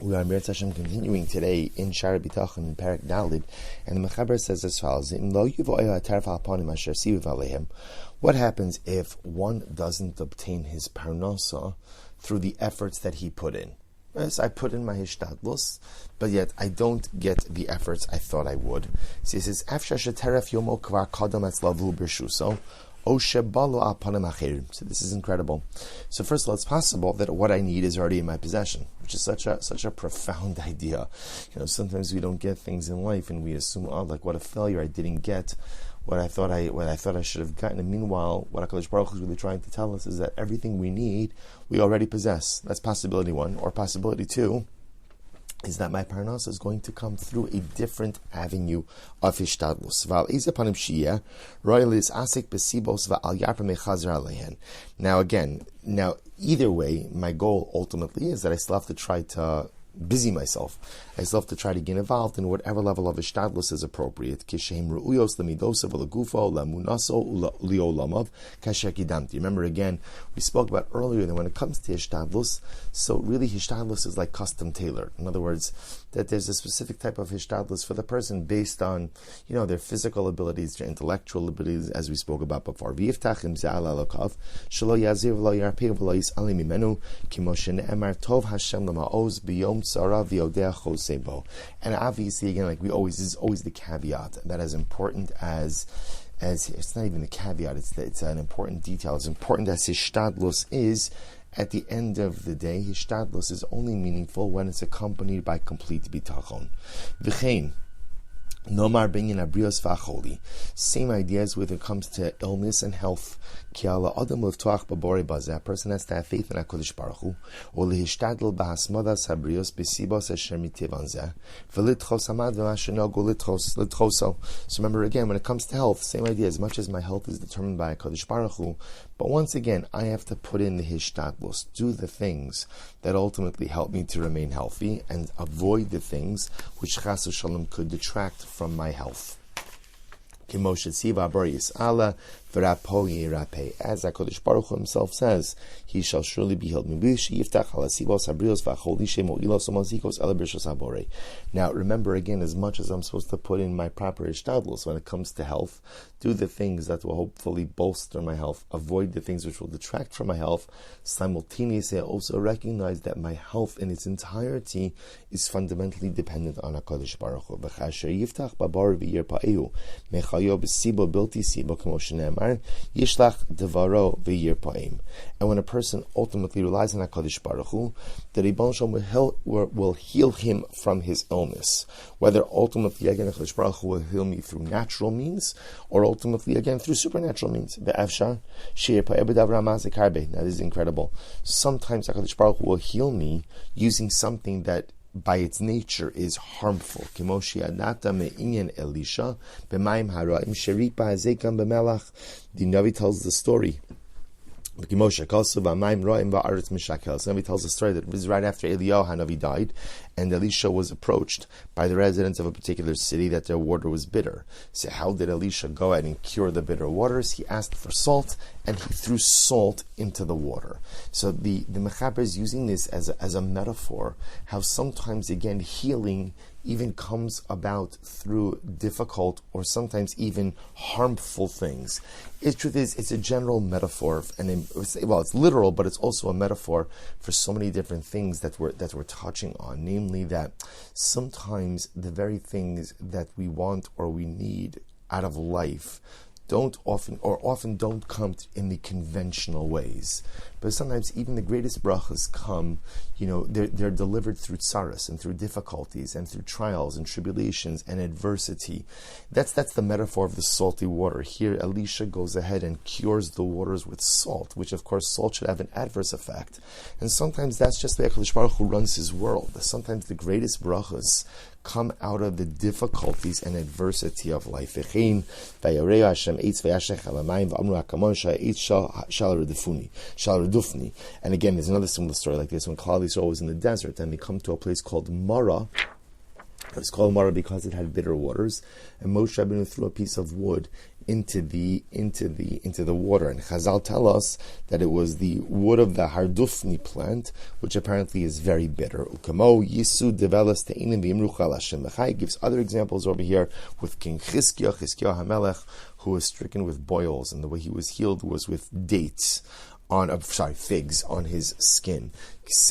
We are Meretz Hashem continuing today in Shaar Habitachon in Perek Dalid, and the Mechaber says as follows: what happens if one doesn't obtain his parnasa through the efforts that he put in? Yes, I put in my hishtadlus, but yet I don't get the efforts I thought I would. So he says, so this is incredible. So first of all, it's possible that what I need is already in my possession, which is such a profound idea. Sometimes we don't get things in life, and we assume, like what a failure! I didn't get what I thought I should have gotten. And meanwhile, what HaKadosh Baruch Hu is really trying to tell us is that everything we need, we already possess. That's possibility one, or possibility two is that my parnasa is going to come through a different avenue of hishtadlus. Now either way, my goal ultimately is that I still have to try to busy myself. I still have to try to get involved in whatever level of hishtadlus is appropriate. Remember again, we spoke about earlier that when it comes to hishtadlus, so really hishtadlus is like custom tailored. In other words, that there's a specific type of hishtadlus for the person based on, their physical abilities, their intellectual abilities, as we spoke about before. And obviously, again, like we always, this is always the caveat that as important as it's not even the caveat, it's an important detail. As important as hishtadlus is, at the end of the day, hishtadlus is only meaningful when it's accompanied by complete bitachon. V'chein, Nomar bringing abrios v'acholi. Same ideas when it comes to illness and health. Ki ala adam levtoach b'borei bazeh. A person has to have faith in HaKadosh Baruch Hu. Or lehishtadl b'hasmadas habrios b'sibos asher mitevan zeh. V'litchos hamad v'mashenogu litchoso. So remember again, when it comes to health, same idea. As much as my health is determined by HaKadosh Baruch Hu, but once again, I have to put in the hishtadlus, do the things that ultimately help me to remain healthy, and avoid the things which chas v'shalom could detract from my health. As HaKadosh Baruch Hu himself says, he shall surely be healed. Now remember again, as much as I'm supposed to put in my proper hishtadlus when it comes to health, do the things that will hopefully bolster my health, avoid the things which will detract from my health. Simultaneously, I also recognize that my health in its entirety is fundamentally dependent on HaKadosh Baruch Hu. And when a person ultimately relies on HaKadosh Baruch Hu, the Ribbon Shalom will heal him from his illness. Whether ultimately again HaKadosh Baruch Hu will heal me through natural means, or ultimately again through supernatural means. Now this is incredible. Sometimes HaKadosh Baruch Hu will heal me using something that by its nature is harmful. The Navi tells the story. The Navi tells the story that it was right after Eliyahu Hanavi died, and Elisha was approached by the residents of a particular city that their water was bitter. So how did Elisha go ahead and cure the bitter waters? He asked for salt, and he threw salt into the water. So the Mechaber is using this as a metaphor, how sometimes again healing even comes about through difficult or sometimes even harmful things. The truth is, it's a general metaphor, and it's literal, but it's also a metaphor for so many different things that we're touching on. Namely, that sometimes the very things that we want or we need out of life often don't come in the conventional ways. But sometimes even the greatest brachas come, they're delivered through tsaras and through difficulties and through trials and tribulations and adversity. That's the metaphor of the salty water. Here, Elisha goes ahead and cures the waters with salt, which of course salt should have an adverse effect. And sometimes that's just the way HaKadosh Baruch Hu runs his world. Sometimes the greatest brachas come out of the difficulties and adversity of life. And again, there's another similar story like this. When Klal Yisrael was in the desert, and they come to a place called Mara. It's called Mara because it had bitter waters, and Moshe Rabbeinu threw a piece of wood into the water. And Chazal tell us that it was the wood of the hardufni plant, which apparently is very bitter. Ukamo Yisu develops te'inim v'imrucha Hashem v'chai. Gives other examples over here with King Chizkiah HaMelech, who was stricken with boils, and the way he was healed was with figs on his skin.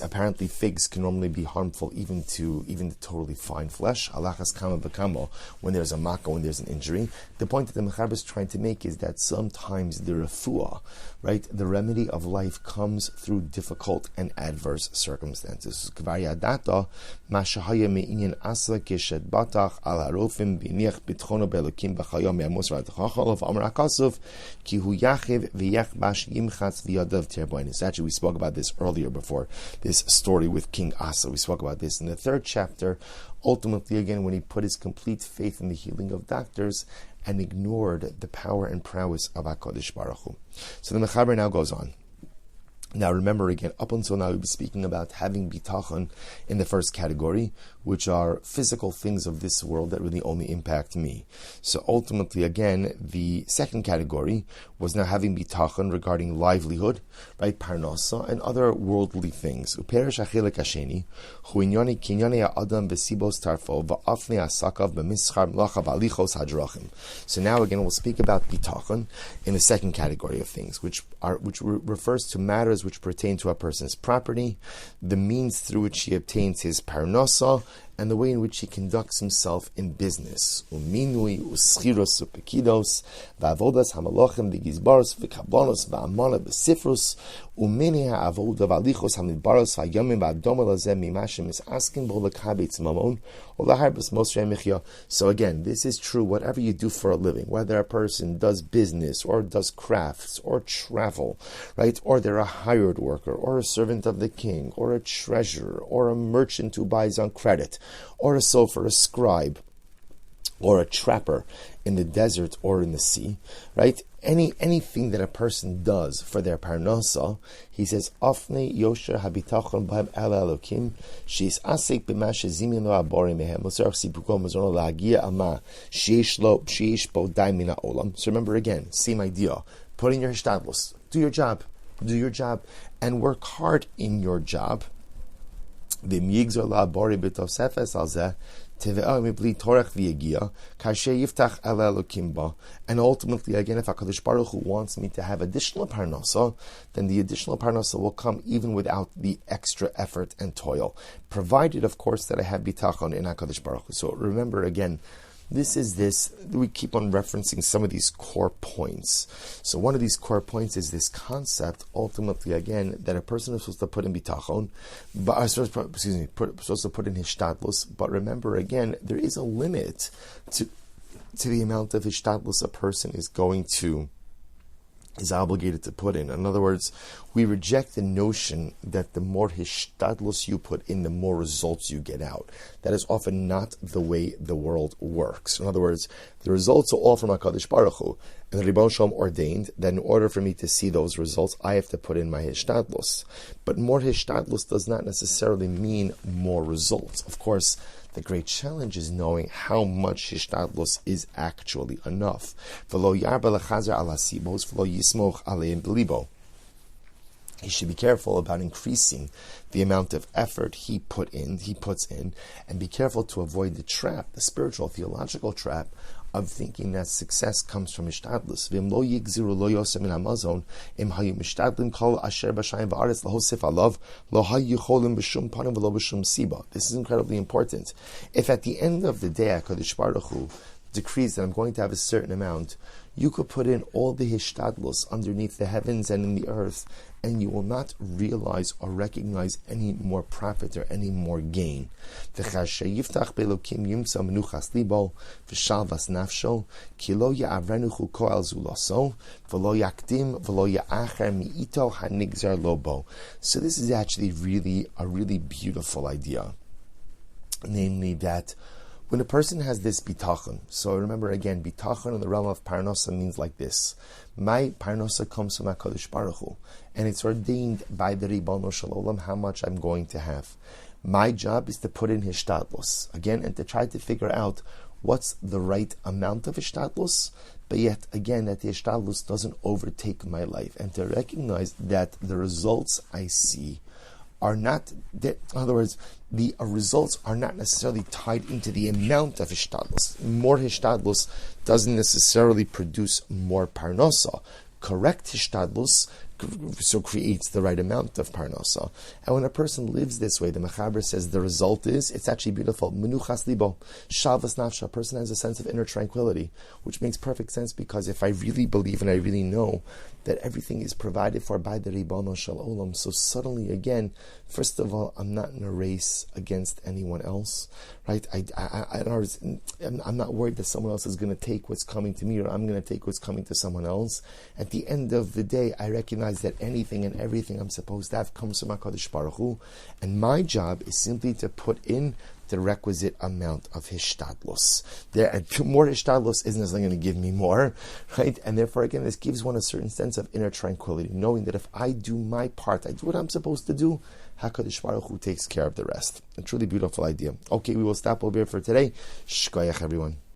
Apparently, figs can normally be harmful even to totally fine flesh. Alachas kama b'kamo, when there's a makkah, when there's an injury. The point that the Mechaber is trying to make is that sometimes the refuah, right, the remedy of life comes through difficult and adverse circumstances. Kvar yadata mashahaya me'inyan asa keshet batach al harofim b'niach bitchono be'elokim b'chayom me'amos v'atachachol of Amar HaKasuf ki hu yachiv v'yach bash yimchatz v'yadav terboinis. Actually, we spoke about this earlier before this story with King Asa. We spoke about this in the 3rd chapter. Ultimately, again, when he put his complete faith in the healing of doctors and ignored the power and prowess of HaKadosh Baruch Hu. So the Mechaber now goes on. Now remember again, up until now we've been speaking about having bitachon in the first category, which are physical things of this world that really only impact me. So ultimately, again, the second category was now having bitachon regarding livelihood, right, parnasa, and other worldly things. Uperish achilek hasheni, hu inyani kinyani ha'adam v'sibos tarfo v'afnei asakav b'mischar mlacha v'alichos hadrachim. So now again we'll speak about bitachon in the second category of things, which refers to matters which pertain to a person's property, the means through which he obtains his parnasa, and the way in which he conducts himself in business. Uminui, uschiros, upekidos, va'avodas hamalochem, v'gizbaros, v'kablonos, va'amana, v'sifrus, umini ha'avoda, v'alichos, hamidbaros, v'ayomim, v'adoma lazem, mimashim, is asking b'olakabetz mamon, or laharbus mosrei michya. So again, this is true, whatever you do for a living, whether a person does business, or does crafts, or travel, right, or they're a hired worker, or a servant of the king, or a treasurer, or a merchant who buys on credit, or a sofer, a scribe, or a trapper in the desert or in the sea, right? Anything that a person does for their parnasa, he says, Afne Yosher Habitachon B'hem El Elokim, she's asik b'ma shezimin lo abori mehem, l'serach sipuko mazono la'agia ama, sheish bo dai mina olam. So remember again, same idea. Put in your hishtadlus, do your job, and work hard in your job. And ultimately, again, if HaKadosh Baruch Hu wants me to have additional parnasa, then the additional parnasa will come even without the extra effort and toil, provided, of course, that I have bitachon in HaKadosh Baruch Hu. So remember again, we keep on referencing some of these core points. So one of these core points is this concept, ultimately, again, that a person is supposed to put in bitachon, supposed to put in hishtadlus, but remember, again, there is a limit to the amount of hishtadlus a person is obligated to put in. In other words, we reject the notion that the more hishtadlus you put in, the more results you get out. That is often not the way the world works. In other words, the results are all from HaKadosh Baruch Hu, and the Ribbon Shalom ordained that in order for me to see those results, I have to put in my hishtadlus. But more hishtadlus does not necessarily mean more results. Of course, the great challenge is knowing how much hishtadlus is actually enough. He should be careful about increasing the amount of effort he puts in, and be careful to avoid the trap, the spiritual, theological trap, of thinking that success comes from hishtadlus. This is incredibly important. If at the end of the day HaKadosh Baruch Hu decrees that I'm going to have a certain amount, you could put in all the hishtadlus underneath the heavens and in the earth, and you will not realize or recognize any more profit or any more gain. So this is actually really a really beautiful idea, namely that when a person has this bitachon, so remember again, bitachon in the realm of parnasa means like this: my parnasa comes from HaKadosh Baruch Hu, and it's ordained by the Ribono Shel Olam how much I'm going to have. My job is to put in hishtadlus again, and to try to figure out what's the right amount of hishtadlus, but yet again that the hishtadlus doesn't overtake my life, and to recognize that the results I see are not, in other words, the results are not necessarily tied into the amount of hishtadlus. More hishtadlus doesn't necessarily produce more parnosa. Correct hishtadlus so creates the right amount of parnasa. And when a person lives this way, the Mechaber says the result is, it's actually beautiful. Menuchas libo, shavas nafsha. A person has a sense of inner tranquility, which makes perfect sense, because if I really believe and I really know that everything is provided for by the Ribono Shel Olam, so suddenly again, first of all, I'm not in a race against anyone else, right? I'm not worried that someone else is going to take what's coming to me, or I'm going to take what's coming to someone else. At the end of the day, I recognize that anything and everything I'm supposed to have comes from HaKadosh Baruch Hu, and my job is simply to put in the requisite amount of hishtadlus. More hishtadlus isn't necessarily going to give me more, right? And therefore, again, this gives one a certain sense of inner tranquility, knowing that if I do my part, I do what I'm supposed to do, HaKadosh Baruch Hu takes care of the rest. A truly beautiful idea. Okay, we will stop over here for today. Shkoyach, everyone.